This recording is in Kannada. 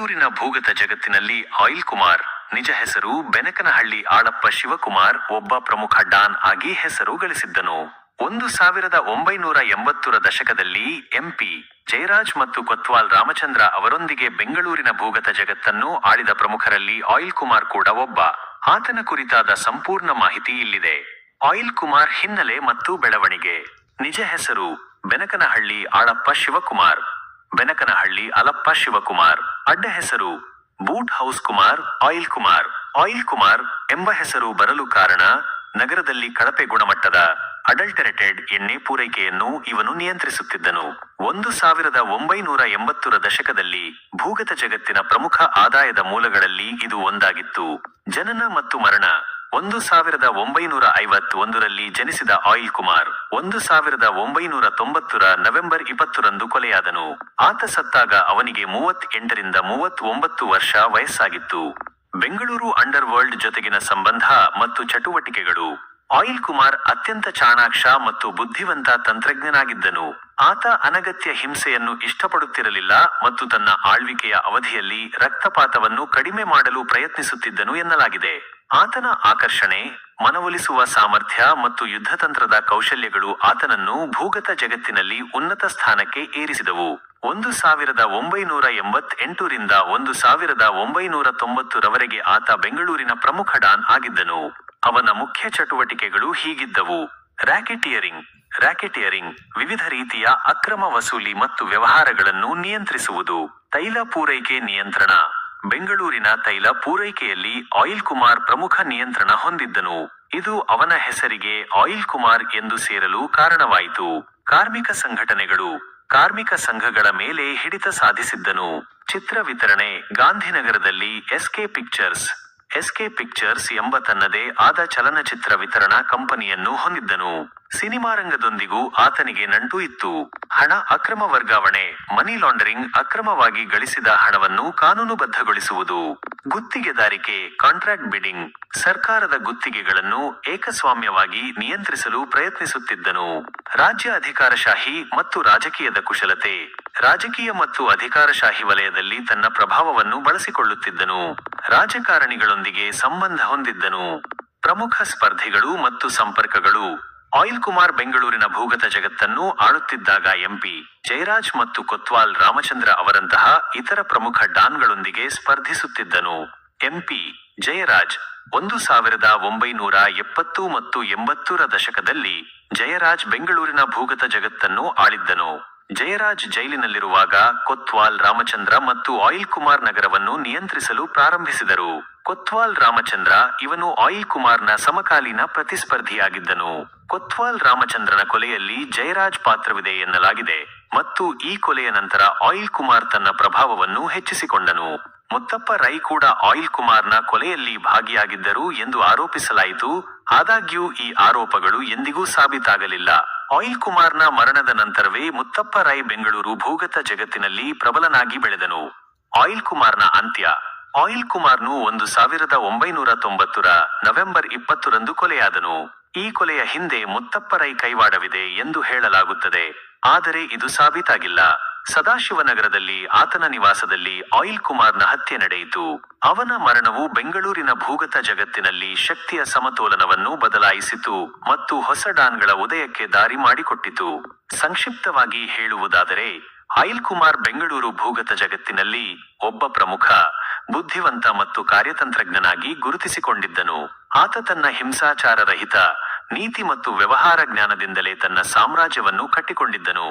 ಬೆಂಗಳೂರಿನ ಭೂಗತ ಜಗತ್ತಿನಲ್ಲಿ ಆಯಿಲ್ ಕುಮಾರ್, ನಿಜ ಹೆಸರು ಬೆನಕನಹಳ್ಳಿ ಆಳಪ್ಪ ಶಿವಕುಮಾರ್, ಒಬ್ಬ ಪ್ರಮುಖ ಡಾನ್ ಆಗಿ ಹೆಸರು ಗಳಿಸಿದ್ದನು. 1980ರ ದಶಕದಲ್ಲಿ ಎಂಪಿ ಜಯರಾಜ್ ಮತ್ತು ಕೊತ್ವಾಲ್ ರಾಮಚಂದ್ರ ಅವರೊಂದಿಗೆ ಬೆಂಗಳೂರಿನ ಭೂಗತ ಜಗತ್ತನ್ನು ಆಳಿದ ಪ್ರಮುಖರಲ್ಲಿ ಆಯಿಲ್ ಕುಮಾರ್ ಕೂಡ ಒಬ್ಬ. ಆತನ ಕುರಿತಾದ ಸಂಪೂರ್ಣ ಮಾಹಿತಿ ಇಲ್ಲಿದೆ. ಆಯಿಲ್ ಕುಮಾರ್ ಹಿನ್ನೆಲೆ ಮತ್ತು ಬೆಳವಣಿಗೆ. ನಿಜ ಹೆಸರು ಬೆನಕನಹಳ್ಳಿ ಆಳಪ್ಪ ಶಿವಕುಮಾರ್, ಬೆನಕನಹಳ್ಳಿ ಅಲಪ್ಪ ಶಿವಕುಮಾರ್. ಅಡ್ಡ ಹೆಸರು boot house Kumar, oil Kumar. Oil Kumar ಎಂಬ ಹೆಸರು ಬರಲು ಕಾರಣ, ನಗರದಲ್ಲಿ ಕಳಪೆ ಗುಣಮಟ್ಟದ ಅಡಲ್ಟರೇಟೆಡ್ ಎಣ್ಣೆ ಪೂರೈಕೆಯನ್ನು ಇವನು ನಿಯಂತ್ರಿಸುತ್ತಿದ್ದನು. 1980ರ ದಶಕದಲ್ಲಿ ಭೂಗತ ಜಗತ್ತಿನ ಪ್ರಮುಖ ಆದಾಯದ ಮೂಲಗಳಲ್ಲಿ ಇದು ಒಂದಾಗಿತ್ತು. ಜನನ ಮತ್ತು ಮರಣ. 1951ರಲ್ಲಿ ಜನಿಸಿದ ಆಯಿಲ್ ಕುಮಾರ್ 1990ರ ನವೆಂಬರ್ 20ರಂದು ಕೊಲೆಯಾದನು. ಆತ ಸತ್ತಾಗ ಅವನಿಗೆ 38ರಿಂದ 39 ವರ್ಷ ವಯಸ್ಸಾಗಿತ್ತು. ಬೆಂಗಳೂರು ಅಂಡರ್ ವರ್ಲ್ಡ್ ಜೊತೆಗಿನ ಸಂಬಂಧ ಮತ್ತು ಚಟುವಟಿಕೆಗಳು. ಆಯಿಲ್ ಕುಮಾರ್ ಅತ್ಯಂತ ಚಾಣಾಕ್ಷ ಮತ್ತು ಬುದ್ಧಿವಂತ ತಂತ್ರಜ್ಞನಾಗಿದ್ದನು. ಆತ ಅನಗತ್ಯ ಹಿಂಸೆಯನ್ನು ಇಷ್ಟಪಡುತ್ತಿರಲಿಲ್ಲ ಮತ್ತು ತನ್ನ ಆಳ್ವಿಕೆಯ ಅವಧಿಯಲ್ಲಿ ರಕ್ತಪಾತವನ್ನು ಕಡಿಮೆ ಮಾಡಲು ಪ್ರಯತ್ನಿಸುತ್ತಿದ್ದನು ಎನ್ನಲಾಗಿದೆ. ಆತನ ಆಕರ್ಷಣೆ, ಮನವೊಲಿಸುವ ಸಾಮರ್ಥ್ಯ ಮತ್ತು ಯುದ್ಧತಂತ್ರದ ಕೌಶಲ್ಯಗಳು ಆತನನ್ನು ಭೂಗತ ಜಗತ್ತಿನಲ್ಲಿ ಉನ್ನತ ಸ್ಥಾನಕ್ಕೆ ಏರಿಸಿದವು. 1988ರಿಂದ 1990ರವರೆಗೆ ಆತ ಬೆಂಗಳೂರಿನ ಪ್ರಮುಖ ಡಾನ್ ಆಗಿದ್ದನು. ಅವನ ಮುಖ್ಯ ಚಟುವಟಿಕೆಗಳು ಹೀಗಿದ್ದವು. ರ್ಯಾಕೆಟಿಯರಿಂಗ್, ವಿವಿಧ ರೀತಿಯ ಅಕ್ರಮ ವಸೂಲಿ ಮತ್ತು ವ್ಯವಹಾರಗಳನ್ನು ನಿಯಂತ್ರಿಸುವುದು. ತೈಲ ಪೂರೈಕೆ ನಿಯಂತ್ರಣ. ಬೆಂಗಳೂರಿನ ತೈಲ ಪೂರೈಕೆಯಲ್ಲಿ ಆಯಿಲ್ ಕುಮಾರ್ ಪ್ರಮುಖ ನಿಯಂತ್ರಣ ಹೊಂದಿದ್ದನು. ಇದು ಅವನ ಹೆಸರಿಗೆ ಆಯಿಲ್ ಕುಮಾರ್ ಎಂದು ಸೇರಲು ಕಾರಣವಾಯಿತು. ಕಾರ್ಮಿಕ ಸಂಘಟನೆಗಳು. ಕಾರ್ಮಿಕ ಸಂಘಗಳ ಮೇಲೆ ಹಿಡಿತ ಸಾಧಿಸಿದ್ದನು. ಚಿತ್ರ ವಿತರಣೆ. ಗಾಂಧಿನಗರದಲ್ಲಿ ಎಸ್ಕೆ ಪಿಕ್ಚರ್ಸ್ ಎಂಬ ತನ್ನದೇ ಆದ ಚಲನಚಿತ್ರ ವಿತರಣಾ ಕಂಪನಿಯನ್ನು ಹೊಂದಿದ್ದನು. ಸಿನಿಮಾರಂಗದೊಂದಿಗೂ ಆತನಿಗೆ ನಂಟು ಇತ್ತು. ಹಣ ಅಕ್ರಮ ವರ್ಗಾವಣೆ. ಮನಿ ಲಾಂಡರಿಂಗ್, ಅಕ್ರಮವಾಗಿ ಗಳಿಸಿದ ಹಣವನ್ನು ಕಾನೂನುಬದ್ಧಗೊಳಿಸುವುದು. ಗುತ್ತಿಗೆದಾರಿಕೆ, ಕಾಂಟ್ರಾಕ್ಟ್ ಬಿಡಿಂಗ್, ಸರ್ಕಾರದ ಗುತ್ತಿಗೆಗಳನ್ನು ಏಕಸ್ವಾಮ್ಯವಾಗಿ ನಿಯಂತ್ರಿಸಲು ಪ್ರಯತ್ನಿಸುತ್ತಿದ್ದನು. ರಾಜ್ಯ ಅಧಿಕಾರಶಾಹಿ ಮತ್ತು ರಾಜಕೀಯದ ಕುಶಲತೆ. ರಾಜಕೀಯ ಮತ್ತು ಅಧಿಕಾರಶಾಹಿ ವಲಯದಲ್ಲಿ ತನ್ನ ಪ್ರಭಾವವನ್ನು ಬಳಸಿಕೊಳ್ಳುತ್ತಿದ್ದನು. ರಾಜಕಾರಣಿಗಳೊಂದಿಗೆ ಸಂಬಂಧ ಹೊಂದಿದ್ದನು. ಪ್ರಮುಖ ಸ್ಪರ್ಧಿಗಳು ಮತ್ತು ಸಂಪರ್ಕಗಳು. ಆಯಿಲ್ ಕುಮಾರ್ ಬೆಂಗಳೂರಿನ ಭೂಗತ ಜಗತ್ತನ್ನು ಆಳುತ್ತಿದ್ದಾಗ ಎಂಪಿ ಜಯರಾಜ್ ಮತ್ತು ಕೊತ್ವಾಲ್ ರಾಮಚಂದ್ರ ಅವರಂತಹ ಇತರ ಪ್ರಮುಖ ಡಾನ್ಗಳೊಂದಿಗೆ ಸ್ಪರ್ಧಿಸುತ್ತಿದ್ದನು. ಎಂಪಿ ಜಯರಾಜ್ 1970 ಮತ್ತು 80ರ ದಶಕದಲ್ಲಿ ಜಯರಾಜ್ ಬೆಂಗಳೂರಿನ ಭೂಗತ ಜಗತ್ತನ್ನು ಆಳಿದ್ದನು. ಜಯರಾಜ್ ಜೈಲಿನಲ್ಲಿರುವಾಗ ಕೊತ್ವಾಲ್ ರಾಮಚಂದ್ರ ಮತ್ತು ಆಯಿಲ್ ಕುಮಾರ್ ನಗರವನ್ನು ನಿಯಂತ್ರಿಸಲು ಪ್ರಾರಂಭಿಸಿದರು. ಕೊತ್ವಾಲ್ ರಾಮಚಂದ್ರ ಇವನು ಆಯಿಲ್ ಕುಮಾರ್ನ ಸಮಕಾಲೀನ ಪ್ರತಿಸ್ಪರ್ಧಿಯಾಗಿದ್ದನು. ಕೊತ್ವಾಲ್ ರಾಮಚಂದ್ರನ ಕೊಲೆಯಲ್ಲಿ ಜಯರಾಜ್ ಪಾತ್ರವಿದೆ ಎನ್ನಲಾಗಿದೆ ಮತ್ತು ಈ ಕೊಲೆಯ ನಂತರ ಆಯಿಲ್ ಕುಮಾರ್ ತನ್ನ ಪ್ರಭಾವವನ್ನು ಹೆಚ್ಚಿಸಿಕೊಂಡನು. ಮುತ್ತಪ್ಪ ರೈ ಕೂಡ ಆಯಿಲ್ ಕುಮಾರ್ನ ಕೊಲೆಯಲ್ಲಿ ಭಾಗಿಯಾಗಿದ್ದರು ಎಂದು ಆರೋಪಿಸಲಾಯಿತು. ಆದಾಗ್ಯೂ ಈ ಆರೋಪಗಳು ಎಂದಿಗೂ ಸಾಬೀತಾಗಲಿಲ್ಲ. ಆಯಿಲ್ ಕುಮಾರ್ನ ಮರಣದ ನಂತರವೇ ಮುತ್ತಪ್ಪ ರೈ ಬೆಂಗಳೂರು ಭೂಗತ ಜಗತ್ತಿನಲ್ಲಿ ಪ್ರಬಲನಾಗಿ ಬೆಳೆದನು. ಆಯಿಲ್ ಕುಮಾರ್ನ ಅಂತ್ಯ. ಆಯಿಲ್ ಕುಮಾರ್ನು 1990ರ ನವೆಂಬರ್ 20ರಂದು ಕೊಲೆಯಾದನು. ಈ ಕೊಲೆಯ ಹಿಂದೆ ಮುತ್ತಪ್ಪ ರೈ ಕೈವಾಡವಿದೆ ಎಂದು ಹೇಳಲಾಗುತ್ತದೆ, ಆದರೆ ಇದು ಸಾಬೀತಾಗಿಲ್ಲ. ಸದಾಶಿವನಗರದಲ್ಲಿ ಆತನ ನಿವಾಸದಲ್ಲಿ ಆಯಿಲ್ ಕುಮಾರ್ನ ಹತ್ಯೆ ನಡೆಯಿತು. ಅವನ ಮರಣವು ಬೆಂಗಳೂರಿನ ಭೂಗತ ಜಗತ್ತಿನಲ್ಲಿ ಶಕ್ತಿಯ ಸಮತೋಲನವನ್ನು ಬದಲಾಯಿಸಿತು ಮತ್ತು ಹೊಸ ಡಾನ್ಗಳ ಉದಯಕ್ಕೆ ದಾರಿ ಮಾಡಿಕೊಟ್ಟಿತು. ಸಂಕ್ಷಿಪ್ತವಾಗಿ ಹೇಳುವುದಾದರೆ, ಆಯಿಲ್ ಕುಮಾರ್ ಬೆಂಗಳೂರು ಭೂಗತ ಜಗತ್ತಿನಲ್ಲಿ ಒಬ್ಬ ಪ್ರಮುಖ, ಬುದ್ಧಿವಂತ ಮತ್ತು ಕಾರ್ಯತಂತ್ರಜ್ಞನಾಗಿ ಗುರುತಿಸಿಕೊಂಡಿದ್ದನು. ಆತ ತನ್ನ ಹಿಂಸಾಚಾರ ರಹಿತ ನೀತಿ ಮತ್ತು ವ್ಯವಹಾರ ಜ್ಞಾನದಿಂದಲೇ ತನ್ನ ಸಾಮ್ರಾಜ್ಯವನ್ನು ಕಟ್ಟಿಕೊಂಡಿದ್ದನು.